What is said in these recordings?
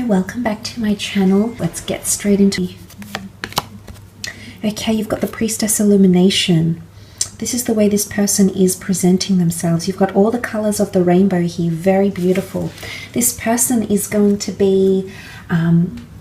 welcome back to my channel. Let's get straight into it. Okay, you've got the Priestess Illumination. This is the way this person is presenting themselves. You've got all the colors of the rainbow here, very beautiful. This person is going to be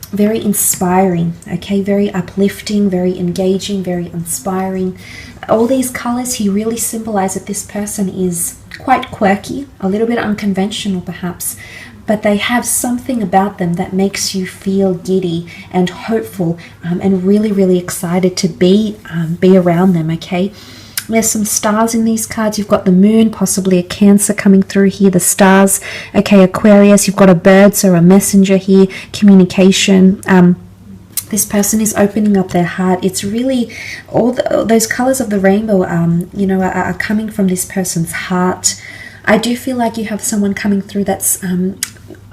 very inspiring, okay, very uplifting, very engaging, very inspiring. All these colors here really symbolize that this person is quite quirky, a little bit unconventional perhaps, but they have something about them that makes you feel giddy and hopeful and really, really excited to be around them, okay? There's some stars in these cards. You've got the moon, possibly a Cancer coming through here, the stars. Okay, Aquarius, you've got a bird, so a messenger here, communication. This person is opening up their heart. It's really, those colors of the rainbow, are coming from this person's heart. I do feel like you have someone coming through that's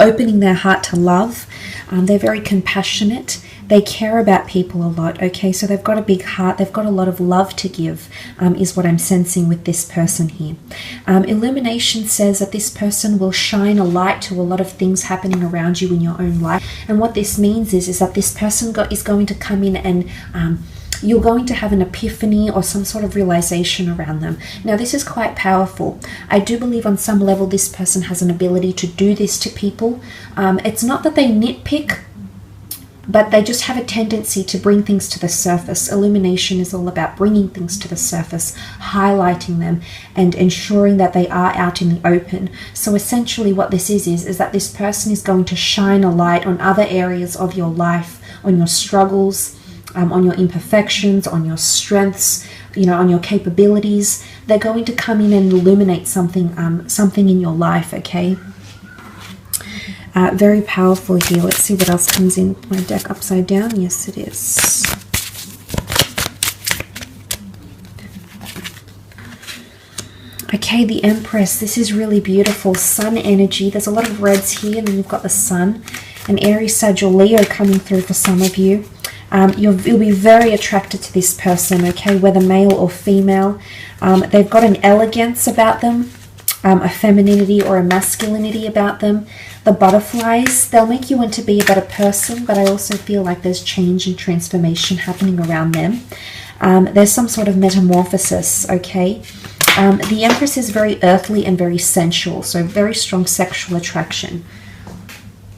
opening their heart to love. They're very compassionate. They care about people a lot, okay? So they've got a big heart. They've got a lot of love to give, is what I'm sensing with this person here. Illumination says that this person will shine a light to a lot of things happening around you in your own life. And what this means is that this person is going to come in and you're going to have an epiphany or some sort of realization around them. Now, this is quite powerful. I do believe on some level this person has an ability to do this to people. It's not that they nitpick, but they just have a tendency to bring things to the surface. Illumination is all about bringing things to the surface, highlighting them, and ensuring that they are out in the open. So essentially what this is that this person is going to shine a light on other areas of your life, on your struggles, on your imperfections, on your strengths, on your capabilities. They're going to come in and illuminate something in your life, okay? Very powerful here. Let's see what else comes in my deck upside down. Yes, it is. Okay, the Empress. This is really beautiful. Sun energy. There's a lot of reds here, and then you've got the Sun. An Aries, Sag, or Leo coming through for some of you. You'll be very attracted to this person, okay, whether male or female. They've got an elegance about them, a femininity or a masculinity about them. The butterflies, they'll make you want to be a better person, but I also feel like there's change and transformation happening around them. There's some sort of metamorphosis, okay? The Empress is very earthly and very sensual, so very strong sexual attraction.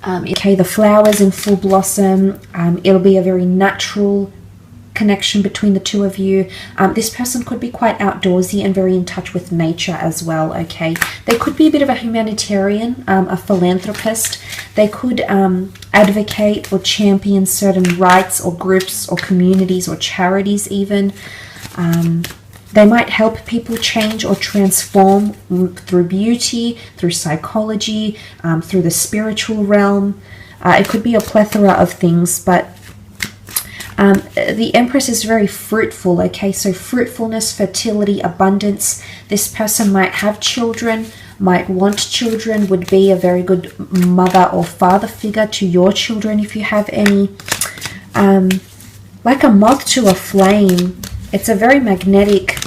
Okay, the flowers in full blossom. It'll be a very natural connection between the two of you. This person could be quite outdoorsy and very in touch with nature as well, okay? They could be a bit of a humanitarian, a philanthropist. They could advocate or champion certain rights or groups or communities or charities even. They might help people change or transform through beauty, through psychology, through the spiritual realm. It could be a plethora of things, but the Empress is very fruitful, okay? So fruitfulness, fertility, abundance. This person might have children, might want children, would be a very good mother or father figure to your children if you have any. Like a moth to a flame. It's a very magnetic,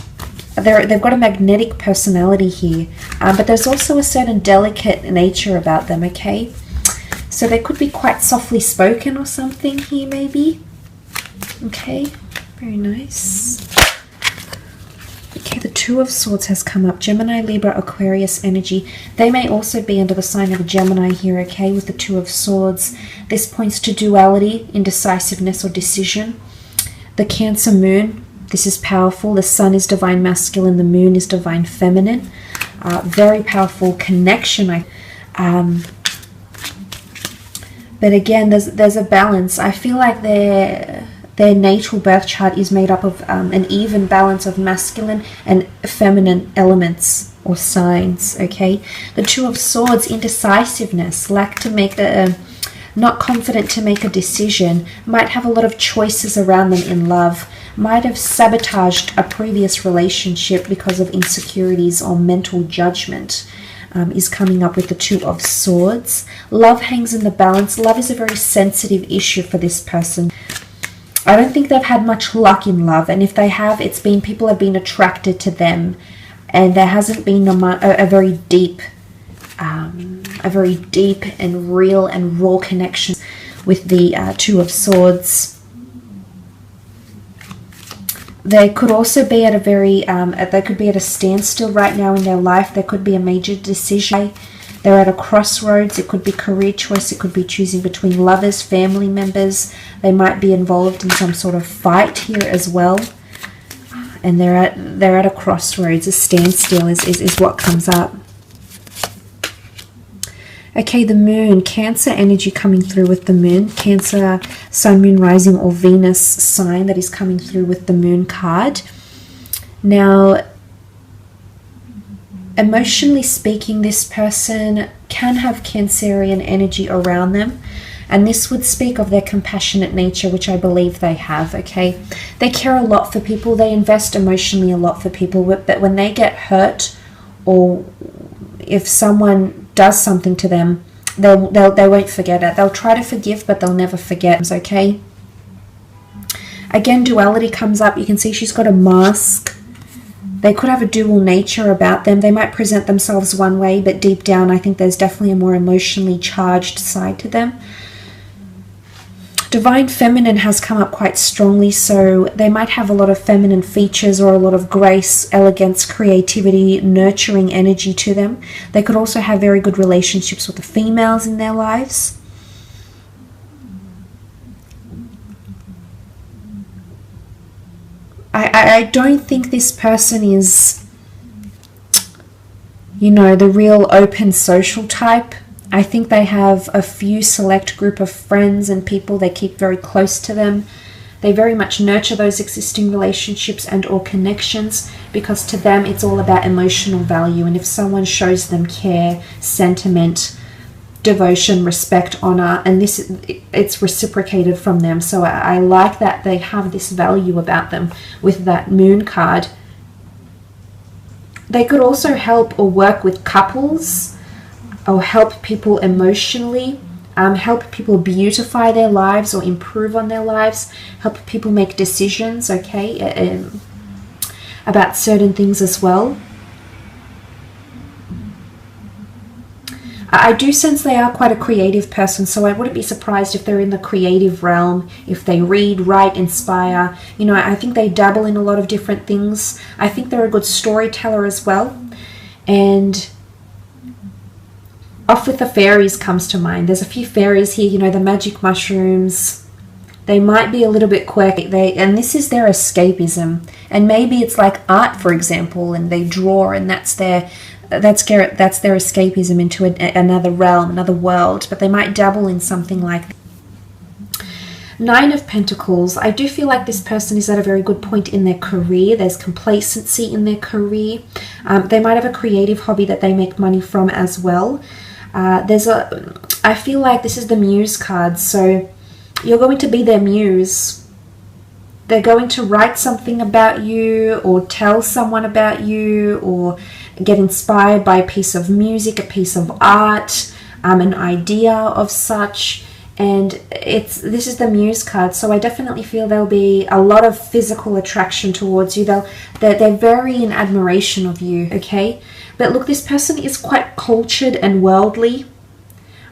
they've got a magnetic personality here, but there's also a certain delicate nature about them, okay? So they could be quite softly spoken or something here maybe. Okay, very nice. Okay, the Two of Swords has come up. Gemini, Libra, Aquarius energy. They may also be under the sign of Gemini here, okay, with the Two of Swords. This points to duality, indecisiveness, or decision. The Cancer moon. This is powerful. The Sun is divine masculine. The moon is divine feminine. Very powerful connection. But again, there's a balance. I feel like their natal birth chart is made up of an even balance of masculine and feminine elements or signs, okay? The Two of Swords, indecisiveness, lack to make not confident to make a decision, might have a lot of choices around them in love, might have sabotaged a previous relationship because of insecurities or mental judgment, is coming up with the Two of Swords. Love hangs in the balance. Love is a very sensitive issue for this person. I don't think they've had much luck in love, and if they have, it's been people have been attracted to them, and there hasn't been a very deep a very deep and real and raw connection with the Two of Swords. They could also be at a very, they could be at a standstill right now in their life. There could be a major decision. They're at a crossroads. It could be career choice. It could be choosing between lovers, family members. They might be involved in some sort of fight here as well. And they're at a crossroads. A standstill is what comes up. Okay, the moon, Cancer energy coming through with the moon. Cancer, sun, moon, rising, or Venus sign that is coming through with the moon card. Now, emotionally speaking, this person can have Cancerian energy around them. And this would speak of their compassionate nature, which I believe they have, okay? They care a lot for people. They invest emotionally a lot for people. But when they get hurt, or if someone does something to them, they won't forget it. They'll try to forgive, but they'll never forget, okay? Again, duality comes up. You can see she's got a mask. They could have a dual nature about them. They might present themselves one way, but deep down, I think there's definitely a more emotionally charged side to them. Divine Feminine has come up quite strongly, so they might have a lot of feminine features or a lot of grace, elegance, creativity, nurturing energy to them. They could also have very good relationships with the females in their lives. I don't think this person is, you know, the real open social type. I think they have a few select group of friends and people they keep very close to them. They very much nurture those existing relationships and or connections, because to them it's all about emotional value. And if someone shows them care, sentiment, devotion, respect, honor, and it's reciprocated from them. So I like that they have this value about them with that moon card. They could also help or work with couples, or help people emotionally, help people beautify their lives or improve on their lives, help people make decisions, okay, about certain things as well. I do sense they are quite a creative person, so I wouldn't be surprised if they're in the creative realm, if they read, write, inspire. You know, I think they dabble in a lot of different things. I think they're a good storyteller as well. And off with the fairies comes to mind. There's a few fairies here, you know, the magic mushrooms. They might be a little bit quirky. And this is their escapism. And maybe it's like art, for example, and they draw, and that's their escapism into another realm, another world. But they might dabble in something like that. Nine of Pentacles. I do feel like this person is at a very good point in their career. There's complacency in their career. They might have a creative hobby that they make money from as well. I feel like this is the Muse card, so you're going to be their muse. They're going to write something about you, or tell someone about you, or get inspired by a piece of music, a piece of art, an idea of such. And this is the Muse card, so I definitely feel there'll be a lot of physical attraction towards you. They're very in admiration of you, okay? But look, this person is quite cultured and worldly.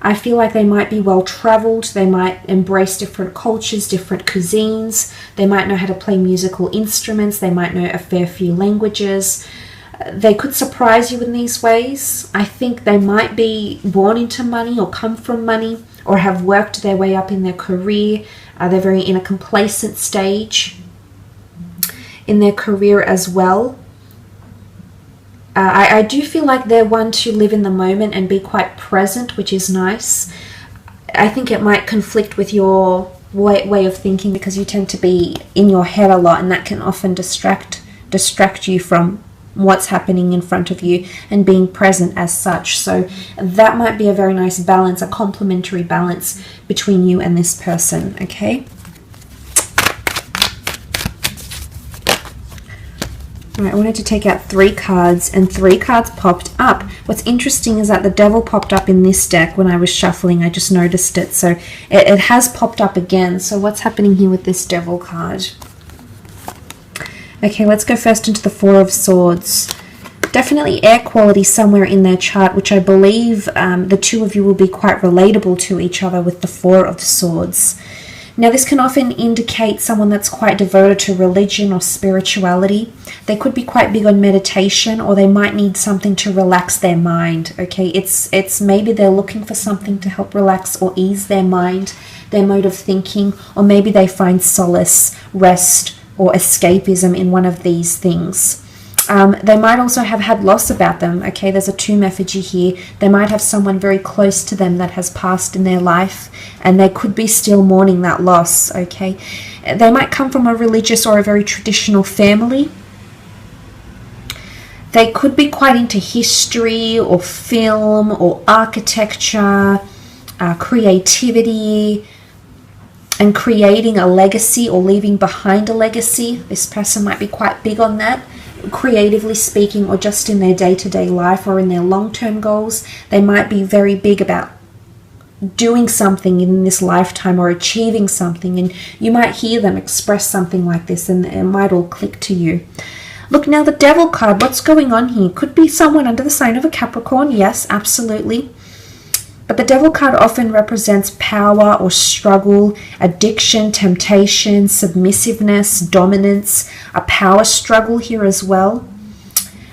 I feel like they might be well-traveled. They might embrace different cultures, different cuisines. They might know how to play musical instruments. They might know a fair few languages. They could surprise you in these ways. I think they might be born into money, or come from money, or have worked their way up in their career. They're very in a complacent stage in their career as well. I do feel like they're one to live in the moment and be quite present, which is nice. I think it might conflict with your way of thinking, because you tend to be in your head a lot, and that can often distract you from what's happening in front of you and being present as such. So that might be a very nice balance, a complementary balance between you and this person, okay? All right, I wanted to take out 3 cards, and 3 cards popped up. What's interesting is that the Devil popped up in this deck when I was shuffling. I just noticed it. So it has popped up again. So what's happening here with this Devil card? Okay, let's go first into the 4 of Swords. definitely air quality somewhere in their chart, which I believe the two of you will be quite relatable to each other with the Four of Swords. Now, this can often indicate someone that's quite devoted to religion or spirituality. They could be quite big on meditation, or they might need something to relax their mind, okay? It's maybe they're looking for something to help relax or ease their mind, their mode of thinking, or maybe they find solace, rest, or escapism in one of these things. They might also have had loss about them, okay? There's a tomb effigy here. They might have someone very close to them that has passed in their life, and they could be still mourning that loss, okay? They might come from a religious or a very traditional family. They could be quite into history or film or architecture, creativity, and creating a legacy or leaving behind a legacy. This person might be quite big on that, creatively speaking, or just in their day-to-day life or in their long-term goals. They might be very big about doing something in this lifetime or achieving something, and you might hear them express something like this and it might all click to you. Look, now the Devil card, what's going on here? Could be someone under the sign of a Capricorn, yes, absolutely. But the Devil card often represents power or struggle, addiction, temptation, submissiveness, dominance, a power struggle here as well.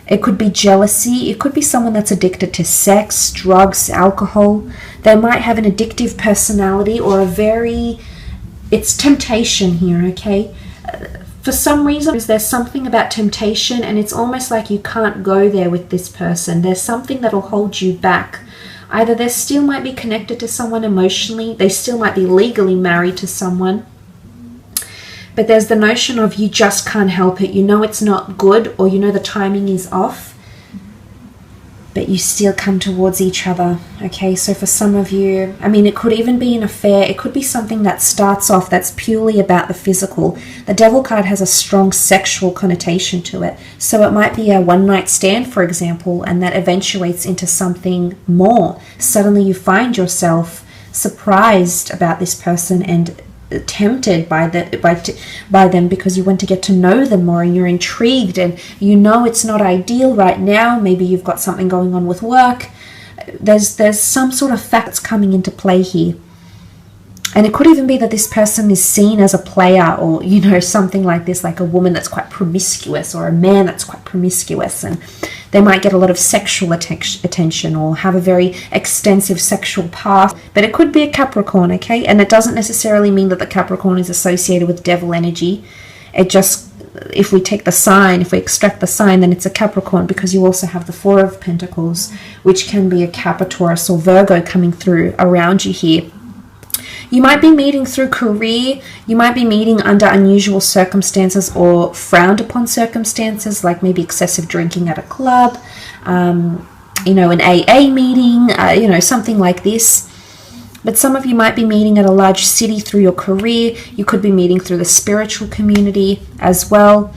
It could be jealousy. It could be someone that's addicted to sex, drugs, alcohol. They might have an addictive personality or it's temptation here, okay? For some reason, there's something about temptation, and it's almost like you can't go there with this person. There's something that'll hold you back. Either they still might be connected to someone emotionally, they still might be legally married to someone, but there's the notion of you just can't help it. You know it's not good, or you know the timing is off, but you still come towards each other, okay? So for some of you, I mean, it could even be an affair. It could be something that starts off that's purely about the physical. The Devil card has a strong sexual connotation to it. So it might be a one-night stand, for example, and that eventuates into something more. Suddenly you find yourself surprised about this person and tempted by them because you want to get to know them more, and you're intrigued, and you know it's not ideal right now. Maybe you've got something going on with work. There's some sort of facts coming into play here. And it could even be that this person is seen as a player, or, you know, something like this, like a woman that's quite promiscuous or a man that's quite promiscuous, and they might get a lot of sexual attention or have a very extensive sexual past. But it could be a Capricorn, okay? And it doesn't necessarily mean that the Capricorn is associated with devil energy. It just, if we take the sign, if we extract the sign, then it's a Capricorn, because you also have the Four of Pentacles, which can be a Cap, Taurus, or Virgo coming through around you here. You might be meeting through career. You might be meeting under unusual circumstances or frowned upon circumstances, like maybe excessive drinking at a club, you know, an AA meeting, you know, something like this. But some of you might be meeting at a large city through your career. You could be meeting through the spiritual community as well.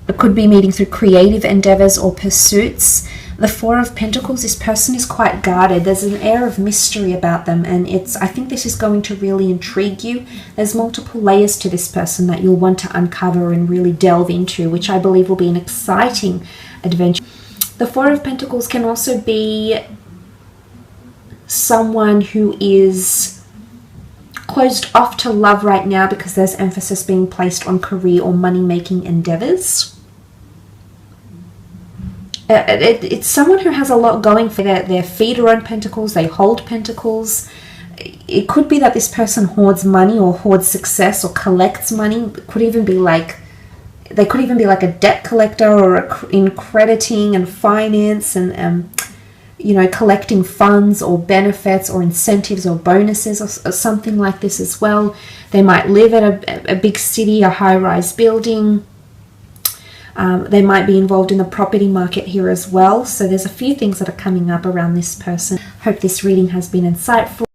It could be meeting through creative endeavors or pursuits. The Four of Pentacles, this person is quite guarded. There's an air of mystery about them, and I think this is going to really intrigue you. There's multiple layers to this person that you'll want to uncover and really delve into, which I believe will be an exciting adventure. The Four of Pentacles can also be someone who is closed off to love right now because there's emphasis being placed on career or money-making endeavors. It's someone who has a lot going for their feet are on pentacles, they hold pentacles. It could be that this person hoards money or hoards success or collects money. It could even be like, they could even be like a debt collector or in crediting and finance and you know, collecting funds or benefits or incentives or bonuses or something like this as well. They might live at a big city, a high-rise building. They might be involved in the property market here as well. So there's a few things that are coming up around this person. Hope this reading has been insightful.